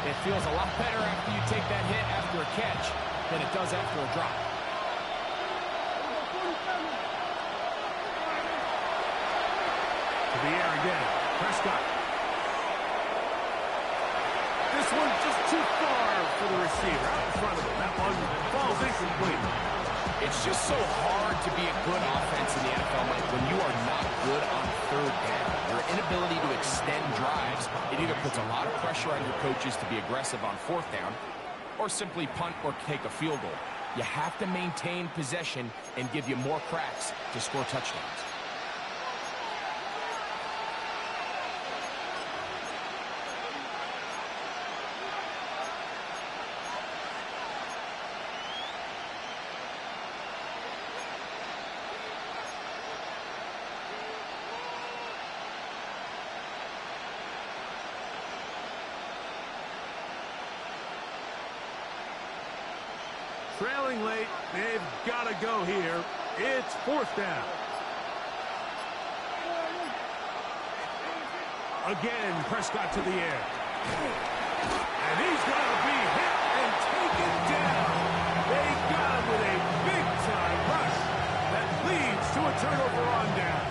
It feels a lot better after you take that hit after a catch than it does after a drop. To the air again. Prescott. This one just too far for the receiver. Out in front of him. That one falls incomplete. It's just so hard to be a good offense in the NFL, Mike, when you are not good on 3rd down. Your inability to extend drives, it either puts a lot of pressure on your coaches to be aggressive on 4th down, or simply punt or take a field goal. You have to maintain possession and give you more cracks to score touchdowns. Trailing late, they've got to go here. It's 4th down. Again, Prescott to the air. And he's going to be hit and taken down. They got him with a big-time rush that leads to a turnover on down.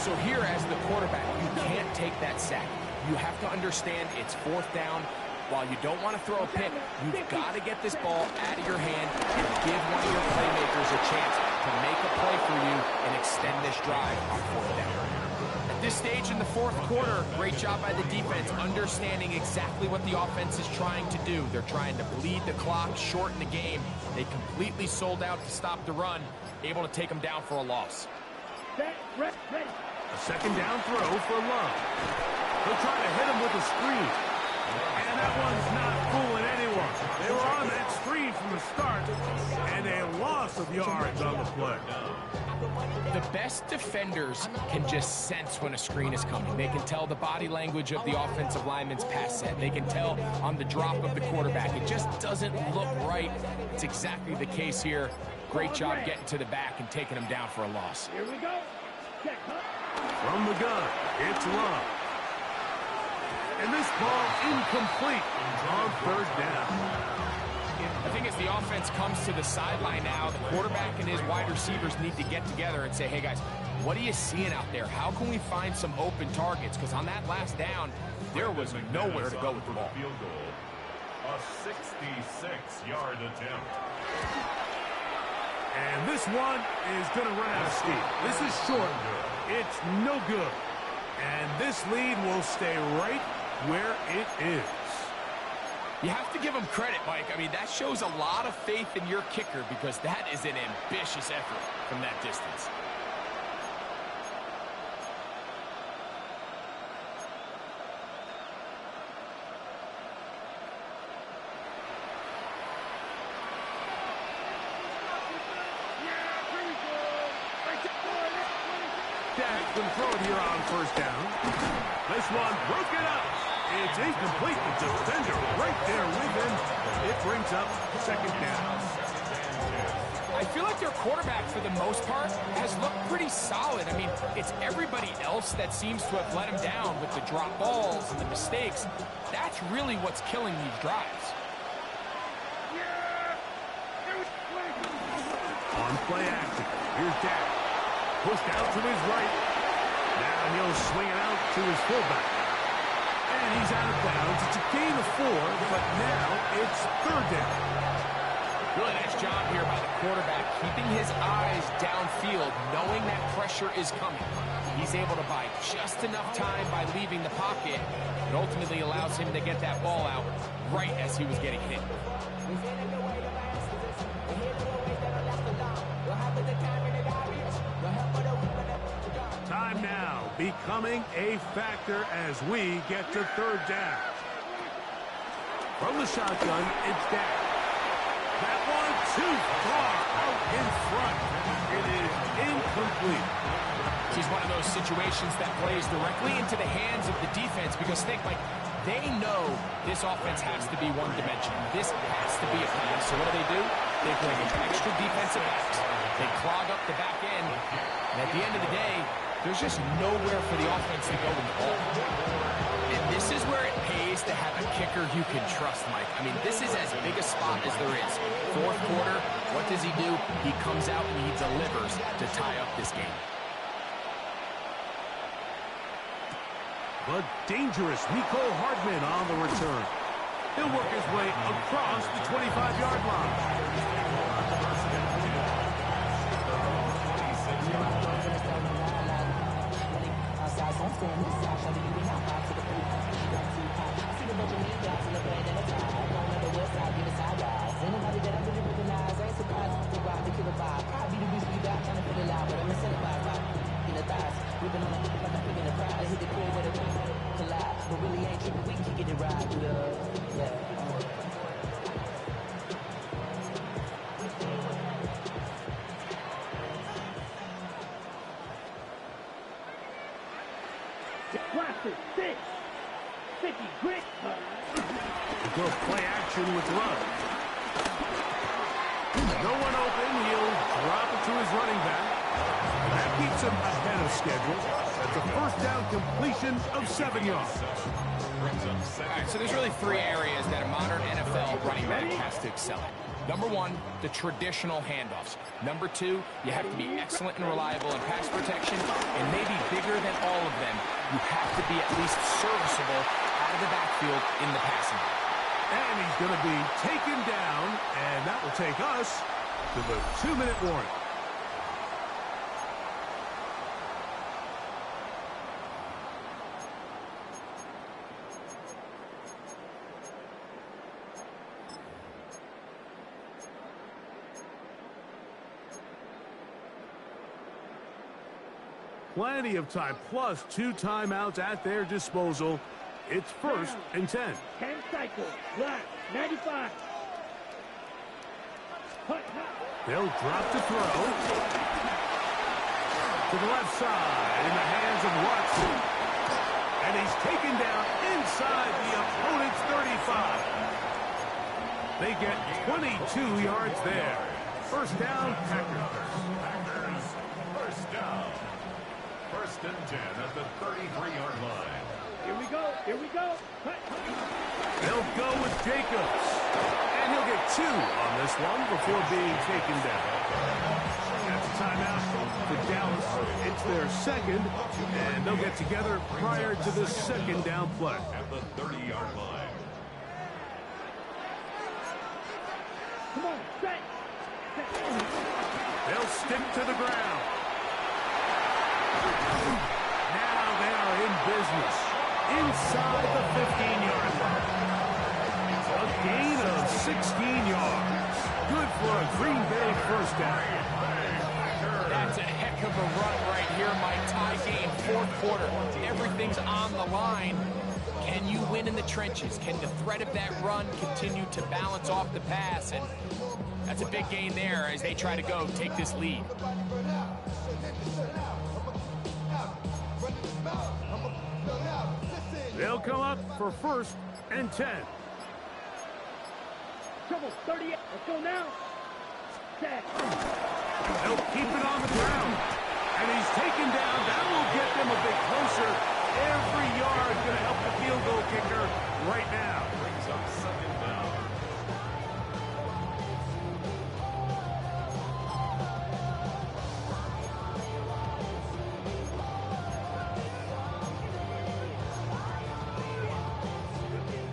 So here, as the quarterback, you can't take that sack. You have to understand it's 4th down. While you don't want to throw a pick, you've got to get this ball out of your hand and give one of your playmakers a chance to make a play for you and extend this drive on 4th down. At this stage in the 4th quarter, great job by the defense, understanding exactly what the offense is trying to do. They're trying to bleed the clock, shorten the game. They completely sold out to stop the run, able to take them down for a loss. A 2nd down throw for Love. They'll try to hit him with a screen. And that one's not fooling anyone. They were on that screen from the start, and a loss of yards on the play. The best defenders can just sense when a screen is coming. They can tell the body language of the offensive lineman's pass set. They can tell on the drop of the quarterback. It just doesn't look right. It's exactly the case here. Great job getting to the back and taking him down for a loss. Here we go. From the gun, it's Love. And this ball incomplete on 3rd down. I think as the offense comes to the sideline now, the quarterback and his wide receivers need to get together and say, hey guys, what are you seeing out there? How can we find some open targets? Because on that last down, there was nowhere to go with the ball. A 66-yard attempt. And this one is going to run out of steam. This is short. It's no good. And this lead will stay right where it is. You have to give him credit, Mike. I mean, that shows a lot of faith in your kicker because that is an ambitious effort from that distance. Dak can throw it here on first down. This one broken up. It's incomplete. The defender right there with him. It brings up second down. I feel like their quarterback, for the most part, has looked pretty solid. I mean, it's everybody else that seems to have let him down with the drop balls and the mistakes. That's really what's killing these drives. On play action. Here's Dak. Pushed out to his right. Now he'll swing it out to his fullback. And he's out of bounds. It's a gain of 4, but now it's third down. Really nice job here by the quarterback, keeping his eyes downfield, knowing that pressure is coming. He's able to buy just enough time by leaving the pocket. It ultimately allows him to get that ball out right as he was getting hit. Time now becoming a factor as we get to third down. From the shotgun, it's Dak. That one too far out in front. It is incomplete. This is one of those situations that plays directly into the hands of the defense because think, like, they know this offense has to be one-dimensional. This has to be a pass. So what do? They bring in extra defensive backs. They clog up the back end. And at the end of the day, there's just nowhere for the offense to go with the ball. And this is where it pays to have a kicker you can trust, Mike. I mean, this is as big a spot as there is. Fourth quarter, what does he do? He comes out and he delivers to tie up this game. But dangerous Mecole Hardman on the return. He'll work his way across the 25-yard line. Go play action with Love. No one open. He'll drop it to his running back. That keeps him ahead of schedule. That's a first down completion of 7 yards. All right, so there's really 3 areas that a modern NFL running back has to excel at. Number 1, the traditional handoffs. Number 2, you have to be excellent and reliable in pass protection. And maybe bigger than all of them, you have to be at least serviceable out of the backfield in the passing game. And he's going to be taken down, and that will take us to the 2-minute warning. Plenty of time, plus 2 timeouts at their disposal. It's 1st and 10. 10 cycles. Black. 95. They'll drop to throw. To the left side in the hands of Watson. And he's taken down inside the opponent's 35. They get 22 yards there. First down, Packers. First down. 1st and 10 at the 33-yard line. Here we go. Here we go. They'll go with Jacobs. And he'll get 2 on this one before being taken down. That's a timeout for Dallas. It's their 2nd, and they'll get together prior to the 2nd down play. At the 30-yard line. Come on, set. They'll stick to the ground. Now they are in business inside the 15-yard line. A gain of 16 yards. Good for a Green Bay first down. That's a heck of a run right here, Mike. Tie game, fourth quarter. Everything's on the line. Can you win in the trenches? Can the threat of that run continue to balance off the pass? And that's a big gain there as they try to go take this lead. They'll come up for 1st and 10. Trouble, 38. Let's go now. Set. They'll keep it on the ground. And he's taken down. That will get them a bit closer. Every yard going to help the field goal kicker right now. Brings up 2nd down.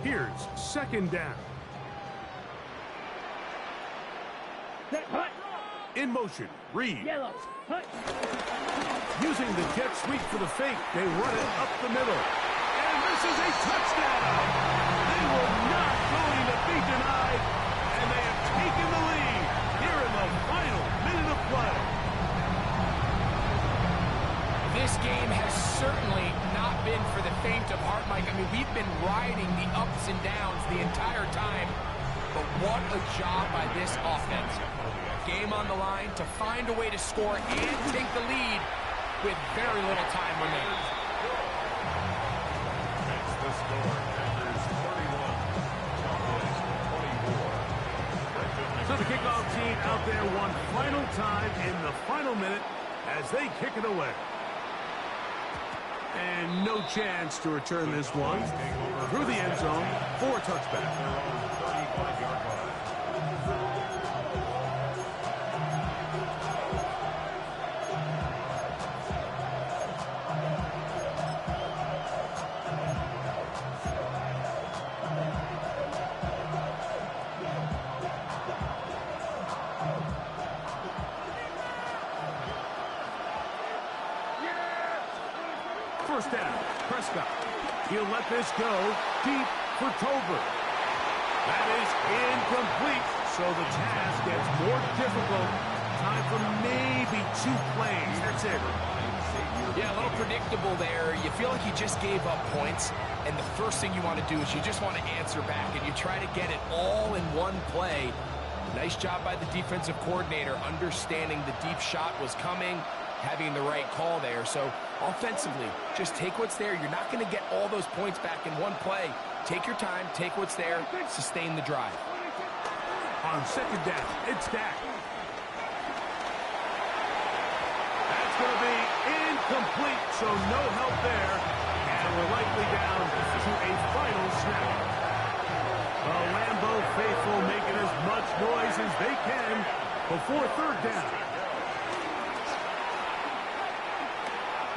Here's 2nd down. Set. Hut. In motion, Reed. Yellow. Hut. Using the jet sweep for the fake, they run it up the middle. And this is a touchdown. They were not going to be denied, and they have taken the lead here in the final minute of play. This game has certainly not been for the faint of heart, Mike. I mean, we've been riding the ups and downs the entire time, but what a job by this offense. Game on the line to find a way to score and take the lead with very little time remaining. That's the score. Packers 31, Cowboys 24. So the kickoff team out there one final time in the final minute as they kick it away. And no chance to return this one through the end zone for a touchback. 35-yard line. First down, Prescott. He'll let this go deep for Tolbert. That is incomplete, so the task gets more difficult. Time for maybe 2 plays. That's it. Yeah, a little predictable there. You feel like you just gave up points, and the first thing you want to do is you just want to answer back, and you try to get it all in one play. Nice job by the defensive coordinator, understanding the deep shot was coming, having the right call there. So offensively, just take what's there. You're not going to get all those points back in one play. Take your time, take what's there, sustain the drive. On 2nd down, it's Dak. That's going to be incomplete, so no help there. And we're likely down to a final snap. The Lambeau faithful making as much noise as they can before 3rd down.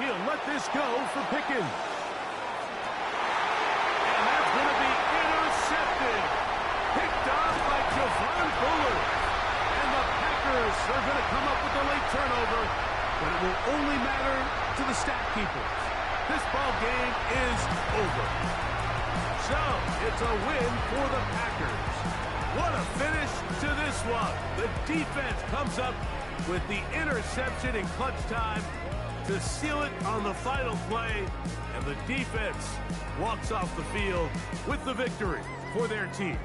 He'll let this go for Pickens. And that's going to be intercepted. Picked off by Javon Bullard. And the Packers are going to come up with a late turnover, but it will only matter to the stat keepers. This ball game is over. So, it's a win for the Packers. What a finish to this one. The defense comes up with the interception in clutch time to seal it on the final play, and the defense walks off the field with the victory for their team.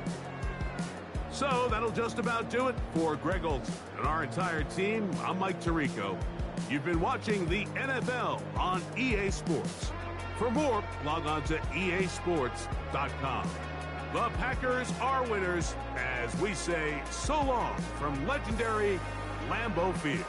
So that'll just about do it for Greg Olsen and our entire team. I'm Mike Tirico. You've been watching the NFL on EA Sports. For more, log on to easports.com. The Packers are winners as we say so long from legendary Lambeau Field.